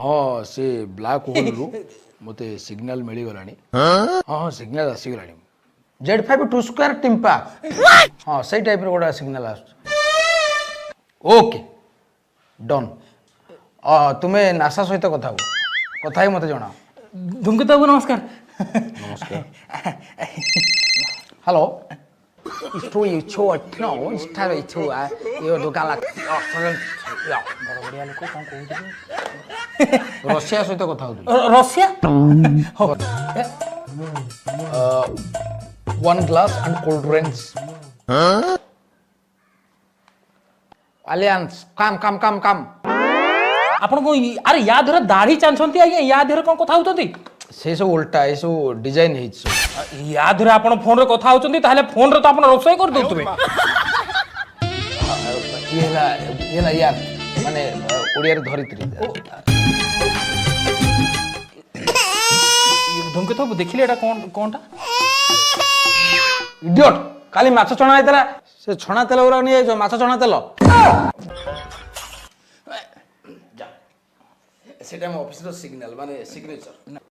हाँ से black hole रु मते सिग्नल मिली गलानी हाँ सिग्नल आसी गलानी Z52 टिम्पा हाँ सही टाइप रे गोटा सिग्नल आस ओके डन तुम्हें नासा सहित कथा ही मते जणा धूमकेतु बाबू नमस्कार। नमस्कार हेलो इष्टो इच्छो अठनो इष्टा इच्छो यो दुकान ला बढ़िया लोक कौन कहते रशिया सहित कथा होती Russia one glass and cold drinks alliance काम काम काम काम आपण को अरे या धर दाढ़ी चांचंती आज्ञा या धर कौन कथा होतंती से सब उल्टा ये सब डिजाइन है या धर आपण फोन रे कथा होचंती ताले फोन रे तो आपण रोसई कर दउतबे ये ला यार माने ओडिया रे धरित्री धूमकेतु बाबू देखिले एटा कौन कोनटा इडियट काली माछ छणा आइतला से छणा तेल उरा नहीं आइछो माछ छणा तेल सेटा हम ऑफिस रो सिग्नल माने सिग्नेचर